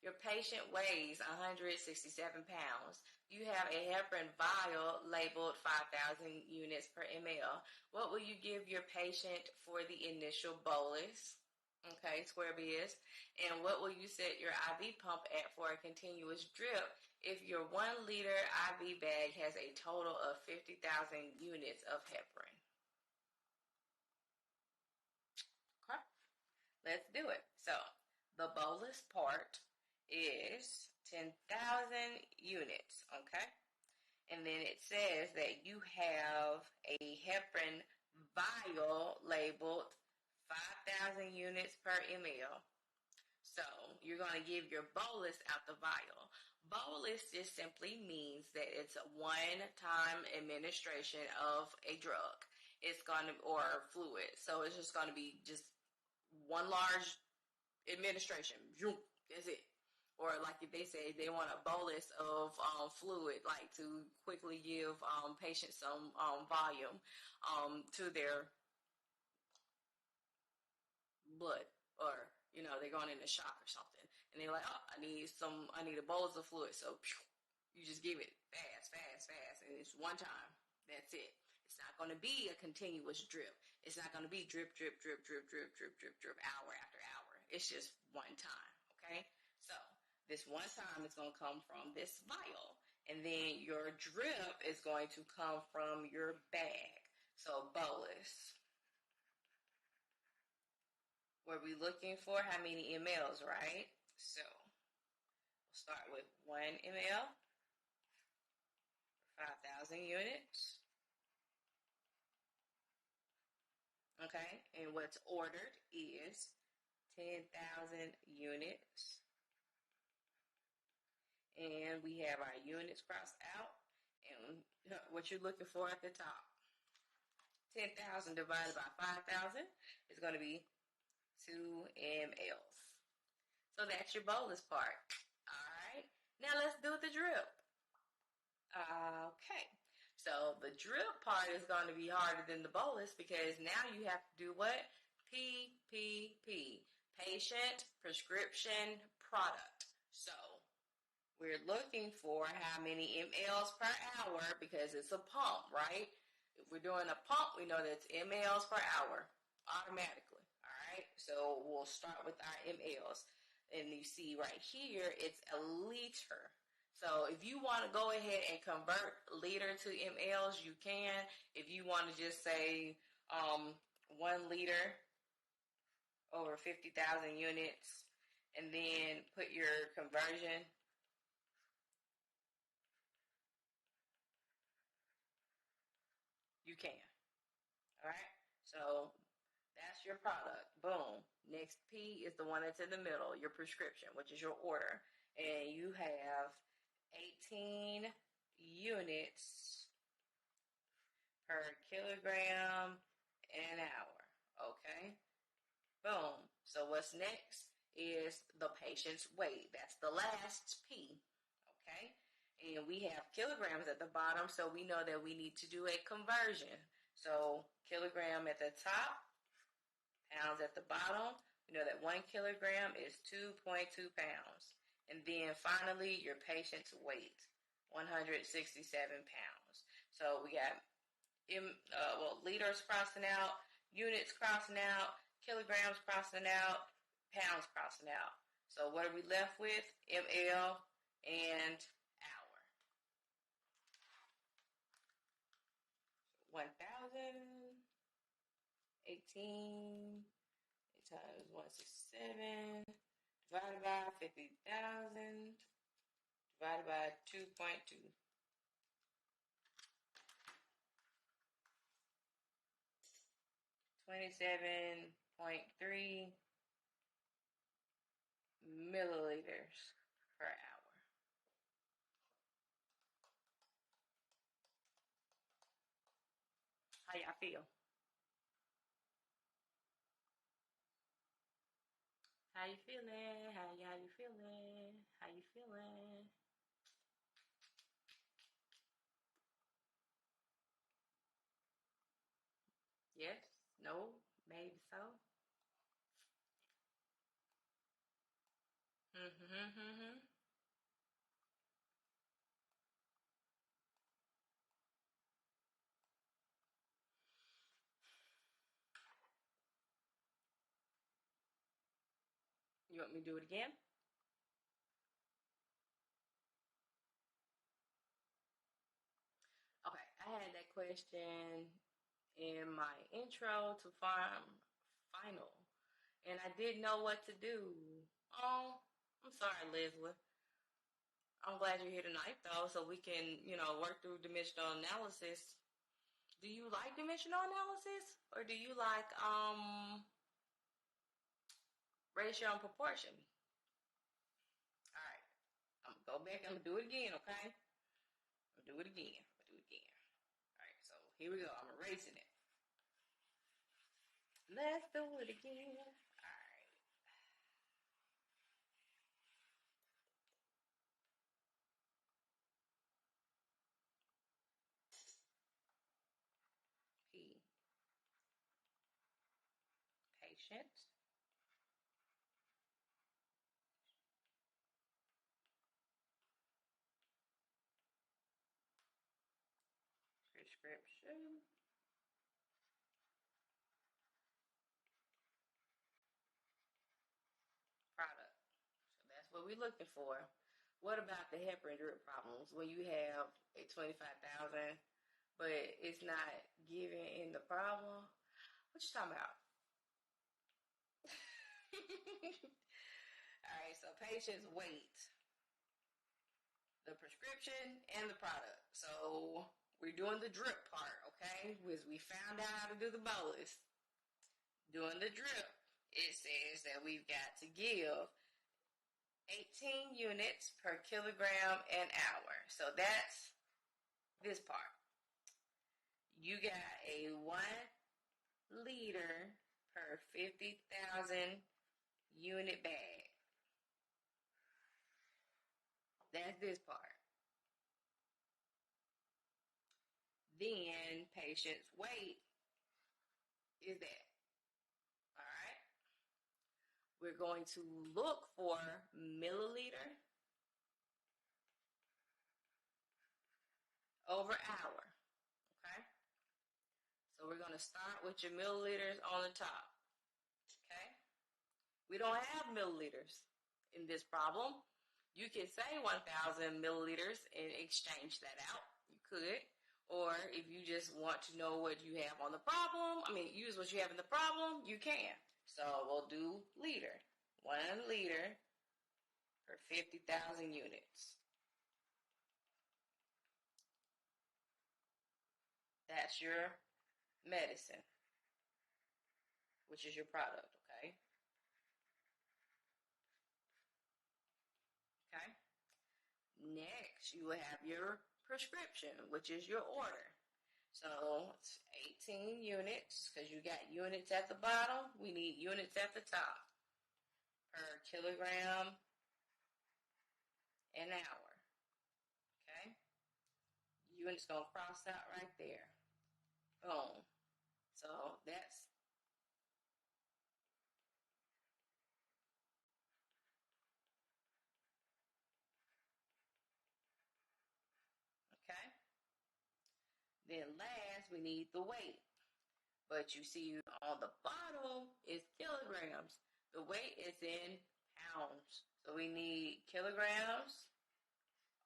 Your patient weighs 167 pounds. You have a heparin vial labeled 5,000 units per ml. What will you give your patient for the initial bolus? Okay, square biz. And what will you set your IV pump at for a continuous drip if your 1 liter IV bag has a total of 50,000 units of heparin? Okay, let's do it. So, the bolus part is 10,000 units, okay? And then it says that you have a heparin vial labeled 5,000 units per ml. So you're going to give your bolus out the vial. Bolus just simply means that it's a one-time administration of a drug. It's going to, or fluid. So it's just going to be just one large administration. That's it. Or like if they say they want a bolus of fluid, like to quickly give patients some volume to their blood, or they're going into shock or something, and they're like, oh, I need a bolus of fluid. So you just give it fast, and it's one time. That's it. It's not going to be a continuous drip. It's not going to be drip, hour after hour. It's just one time. Okay, so this one time is going to come from this vial, and then your drip is going to come from your bag. So bolus. Were we looking for how many mLs, right? So we'll start with 1 ml, 5,000 units. Okay, and what's ordered is 10,000 units. And we have our units crossed out. And what you're looking for at the top. 10,000 divided by 5,000 is going to be 2 mLs. So that's your bolus part. All right. Now let's do the drip. Okay. So the drip part is going to be harder than the bolus because now you have to do what? PPP. Patient Prescription Product. So we're looking for how many mLs per hour because it's a pump, right? If we're doing a pump, we know that's mLs per hour automatically. All right. So we'll start with our mLs. And you see right here, it's a liter. So if you want to go ahead and convert liter to mLs, you can. If you want to just say 1 liter over 50,000 units and then put your conversion, you can. All right. So that's your product. Boom. Next P is the one that's in the middle, your prescription, which is your order. And you have 18 units per kilogram an hour. Okay? Boom. So what's next is the patient's weight. That's the last P. Okay? And we have kilograms at the bottom, so we know that we need to do a conversion. So kilogram at the top, pounds at the bottom. We know that 1 kilogram is 2.2 pounds. And then finally, your patient's weight, 167 pounds. So we got liters crossing out, units crossing out, kilograms crossing out, pounds crossing out. So what are we left with? ml and hour. 1,000, 18 times 167 divided by 50,000 divided by 2.2. 27.3 milliliters per hour. How y'all feel? How you feeling? How you feeling? How you feeling? Yes? No? Maybe so? Mm-hmm. You want me to do it again? Okay, I had that question in my intro to final, and I didn't know what to do. Oh, I'm sorry, Leslie. I'm glad you're here tonight, though, so we can, work through dimensional analysis. Do you like dimensional analysis, or do you like ratio and proportion? All right, I'm gonna go back and do it again, okay? I'm gonna do it again. All right, so here we go. I'm erasing it. Let's do it again. All right. P. Patient. Prescription. Product. So that's what we're looking for. What about the heparin drip problems when you have a 25,000, but it's not given in the problem? What you talking about? All right, so patients weight, the prescription, and the product. So we're doing the drip part, okay? Because we found out how to do the bolus. Doing the drip, it says that we've got to give 18 units per kilogram an hour. So that's this part. You got a 1 liter per 50,000 unit bag. That's this part. Then patient's weight is that. All right. We're going to look for milliliter over hour. Okay. So we're going to start with your milliliters on the top. Okay. We don't have milliliters in this problem. You could say 1,000 milliliters and exchange that out. You could. Or if you just want to know what you have on the problem, use what you have in the problem, you can. So we'll do liter. 1 liter per 50,000 units. That's your medicine, which is your product, okay? Okay? Next, you will have your prescription, which is your order. So it's 18 units, because you got units at the bottom. We need units at the top per kilogram an hour. Okay? Units going to cross out right there. Boom. So that's okay. Then last, we need the weight. But you see on the bottom is kilograms. The weight is in pounds. So we need kilograms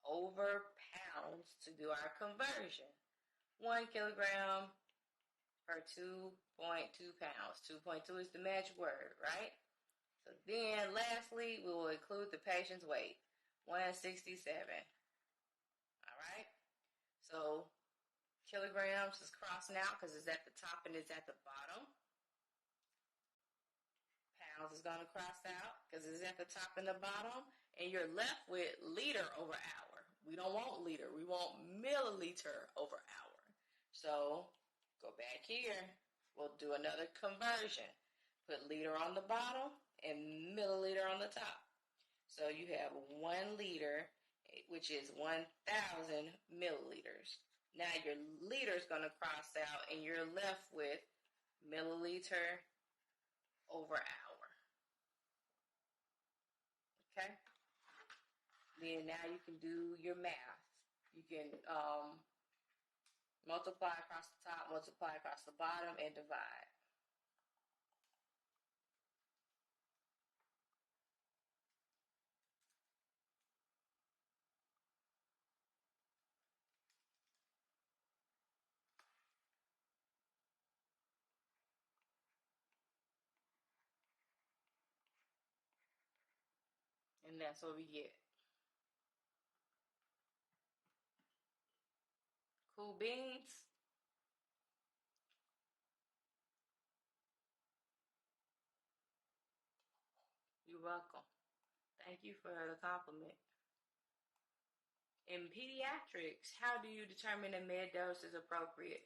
over pounds to do our conversion. 1 kilogram per 2.2 pounds. 2.2 is the magic word, right? So then lastly, we will include the patient's weight. 167. All right. So kilograms is crossing out because it's at the top and it's at the bottom. Pounds is going to cross out because it's at the top and the bottom. And you're left with liter over hour. We don't want liter. We want milliliter over hour. So go back here. We'll do another conversion. Put liter on the bottom and milliliter on the top. So you have 1 liter, which is 1,000 milliliters. Now your liter is going to cross out and you're left with milliliter over hour. Okay? Then now you can do your math. You can multiply across the top, multiply across the bottom, and divide. And that's what we get. Cool beans? You're welcome. Thank you for the compliment. In pediatrics, how do you determine a med dose is appropriate?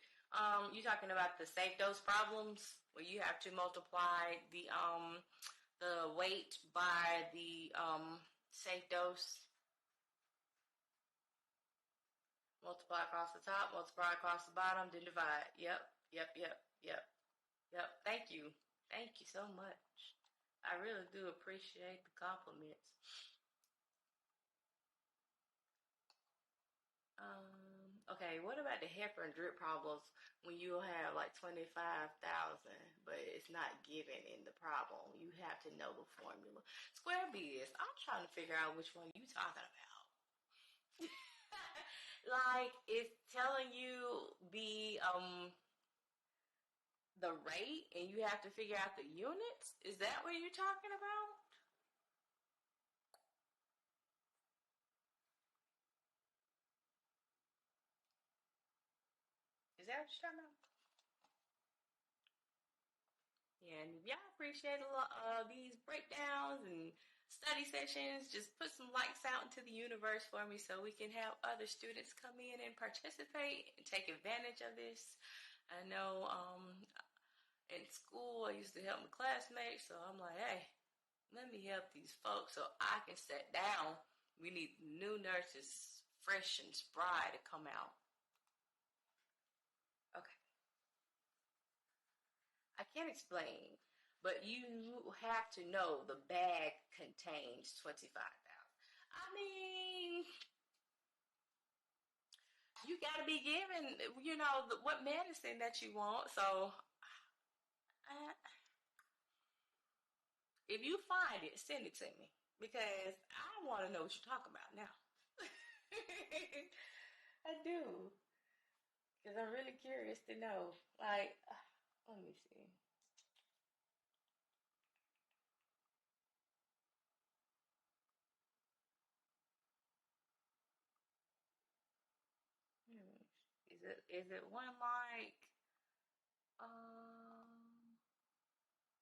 You talking about the safe dose problems where you have to multiply the weight by the safe dose? Multiply across the top, multiply across the bottom, then divide. Yep. Thank you. Thank you so much. I really do appreciate the compliments. Okay, what about the heparin drip problems when you have like 25,000, but it's not given in the problem? You have to know the formula. Square biz, I'm trying to figure out which one you talking about. Like, it's telling you the rate and you have to figure out the units? Is that what you're talking about? Is that what you're talking about? Yeah, and if y'all appreciate these breakdowns and study sessions, just put some lights out into the universe for me so we can have other students come in and participate and take advantage of this. I know in school I used to help my classmates, so I'm like, hey, let me help these folks so I can sit down. We need new nurses, fresh and spry, to come out. Okay. I can't explain, but you have to know the bag contains 25,000. I mean, you got to be given, what medicine that you want. So, if you find it, send it to me because I want to know what you're talking about now. I do, because I'm really curious to know. Like, let me see. Is it one like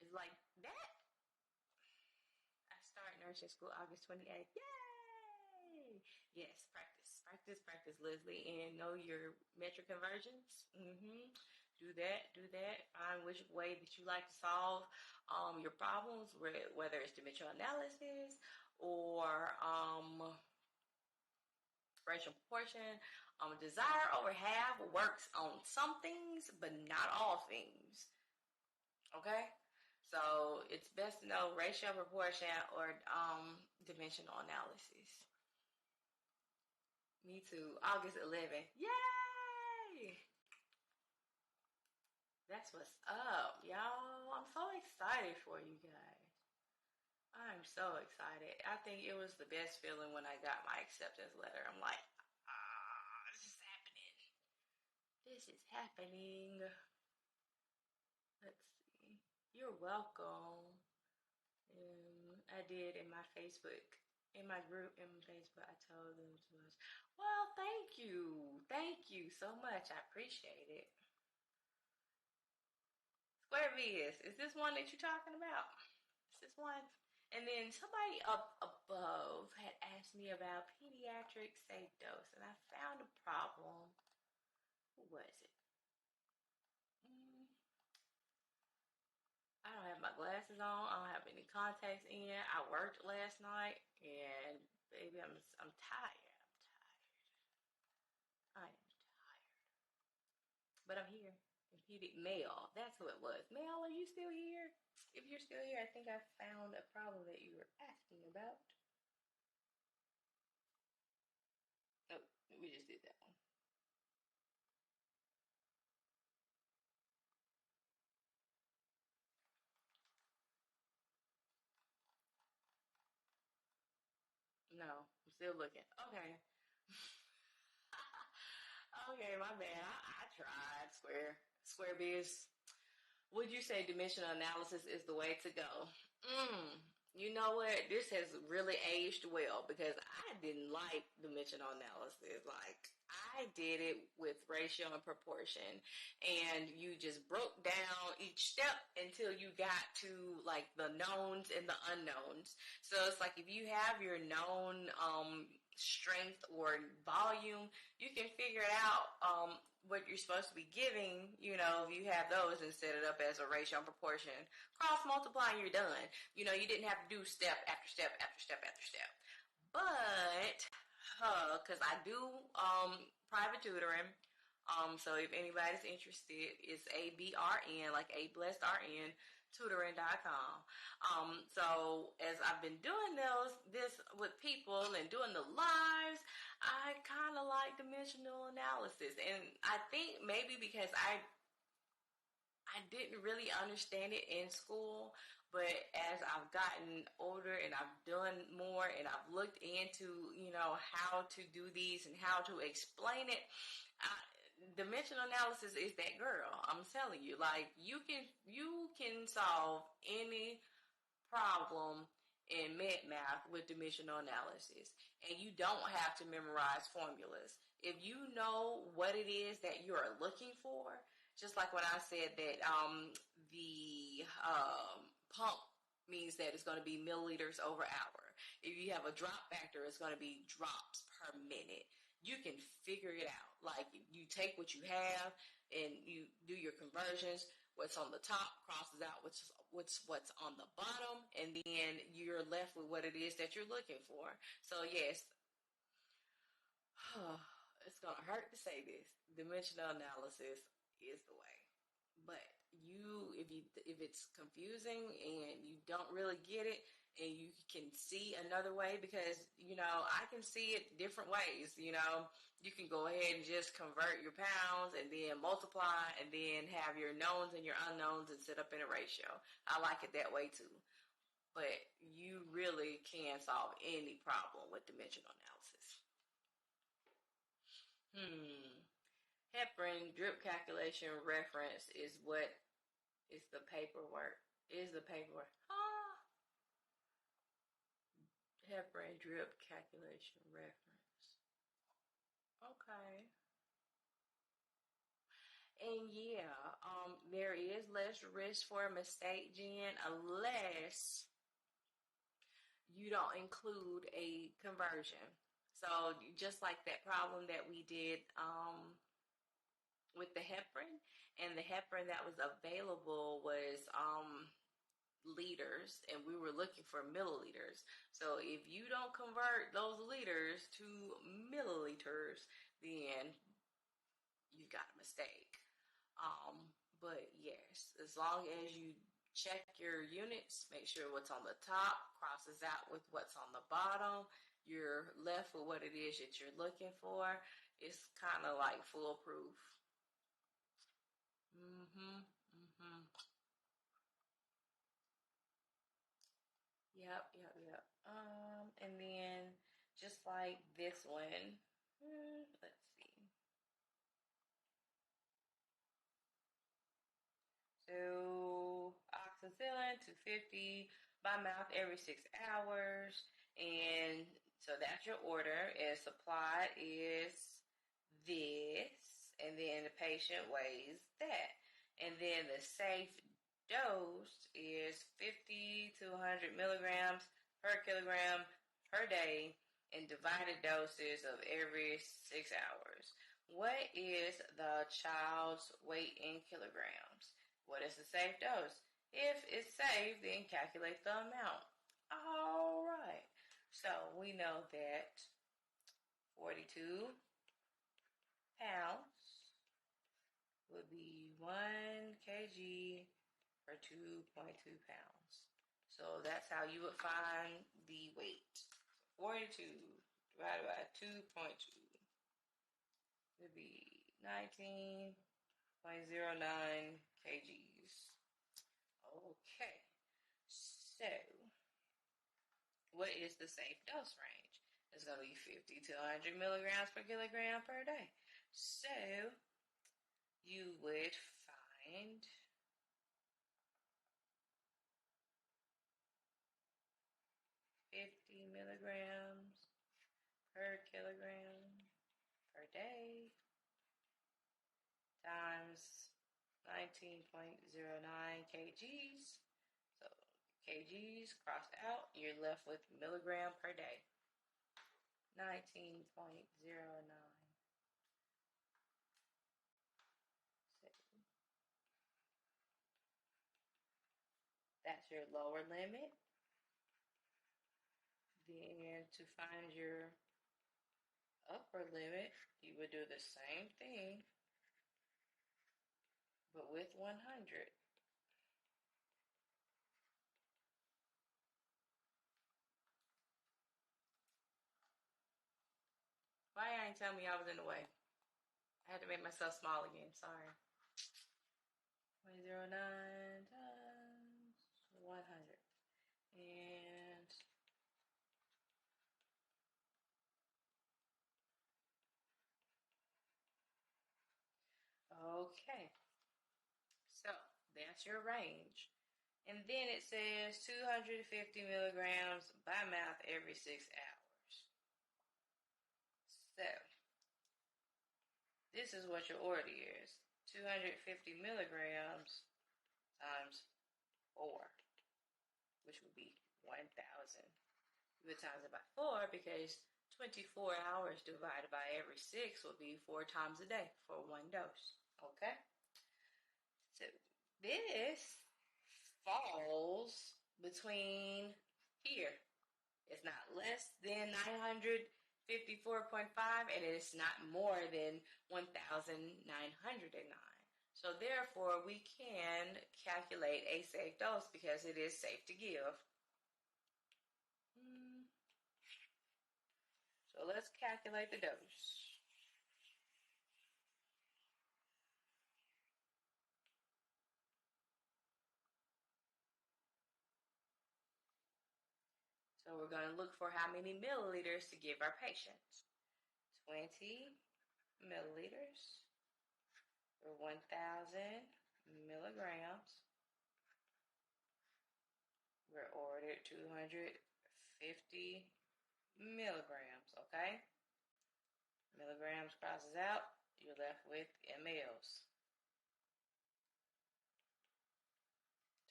is like that? I start nursing school August 28th. Yay! Yes, practice, Leslie, and know your metric conversions. Do that. Find which way that you like to solve your problems, whether it's dimensional analysis or racial proportion. Desire over half works on some things, but not all things. Okay? So it's best to know ratio, proportion, or dimensional analysis. Me too. August 11th. Yay! That's what's up, y'all. I'm so excited for you guys. I'm so excited. I think it was the best feeling when I got my acceptance letter. I'm like, this is happening. This is happening. Let's see. You're welcome. I did in my Facebook in my group in Facebook. I told them too much. Well, thank you. Thank you so much. I appreciate it. Square Biz, is this one that you're talking about? Is this one? And then somebody up above had asked me about pediatric safe dose, and I found a problem. Who was it? I don't have my glasses on. I don't have any contacts in. I worked last night, and baby, I'm tired. I am tired. But I'm here. Computed Mel. That's who it was. Mel, are you still here? If you're still here, I think I found a problem that you were asking about. Oh, we just did that one. No, I'm still looking. Okay. Okay, my bad. I tried. Square biz. Would you say dimensional analysis is the way to go? Mm, you know what? This has really aged well because I didn't like dimensional analysis. Like, I did it with ratio and proportion, and you just broke down each step until you got to like the knowns and the unknowns. So it's like if you have your known strength or volume, you can figure it out what you're supposed to be giving, if you have those and set it up as a ratio and proportion, cross multiply and you're done. You didn't have to do step after step after step after step. But, because I do private tutoring, so if anybody's interested, it's ABRN, like A Blessed RN, tutoring.com. So as I've been doing this with people and doing the lives, I kind of like dimensional analysis. And I think maybe because I didn't really understand it in school, but as I've gotten older and I've done more and I've looked into, how to do these and how to explain it, dimensional analysis is that girl. I'm telling you, like you can solve any problem in med math with dimensional analysis, and you don't have to memorize formulas. If you know what it is that you are looking for, just like when I said that the pump means that it's going to be milliliters over hour. If you have a drop factor, it's going to be drops per minute. You can figure it out. Like you take what you have and you do your conversions. What's on the top crosses out what's on the bottom, and then you're left with what it is that you're looking for. So yes, it's gonna hurt to say this. Dimensional analysis is the way. But if it's confusing and you don't really get it and you can see another way, because I can see it different ways. You can go ahead and just convert your pounds and then multiply and then have your knowns and your unknowns and set up in a ratio. I like it that way too. But you really can solve any problem with dimensional analysis. Heparin drip calculation reference is what is the paperwork. Heparin drip calculation reference. Okay. And yeah, there is less risk for a mistake, Jen, unless you don't include a conversion. So just like that problem that we did with the heparin, and the heparin that was available was liters, and we were looking for milliliters. So if you don't convert those liters to milliliters, then you've got a mistake. But yes, as long as you check your units, make sure what's on the top crosses out with what's on the bottom, you're left with what it is that you're looking for. It's kind of like foolproof. Yep. And then just like this one, let's see. So oxycillin 250 by mouth every 6 hours. And so that's your order. And supply is this. And then the patient weighs that. And then the safe dose is 50 to 100 milligrams per kilogram per day in divided doses of every 6 hours. What is the child's weight in kilograms? What is the safe dose? If it's safe, then calculate the amount. All right. So we know that 42 pounds would be 1 kg per 2.2 pounds. So that's how you would find the weight. 42 divided by 2.2 would be 19.09 kgs. Okay, so what is the safe dose range? It's going to be 50 to 100 milligrams per kilogram per day. So you would find 50 milligrams per kilogram per day times 19.09 kgs. So kgs crossed out, you're left with milligram per day. 19.09. So that's your lower limit. Then to find your upper limit, you would do the same thing, but with 100. Why y'all ain't tell me I was in the way? I had to make myself small again, sorry. 0.09 times 100. And okay, so that's your range. And then it says 250 milligrams by mouth every 6 hours. So this is what your order is. 250 milligrams times 4, which would be 1,000. You would times it by 4 because 24 hours divided by every 6 would be 4 times a day for one dose. Okay? So this falls between here. It's not less than 954.5 and it's not more than 1,909. So therefore, we can calculate a safe dose because it is safe to give. So let's calculate the dose. So we're going to look for how many milliliters to give our patients. 20 milliliters or 1,000 milligrams. We're ordered 250 milligrams, okay? Milligrams crosses out, you're left with mLs.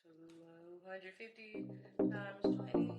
250 times 20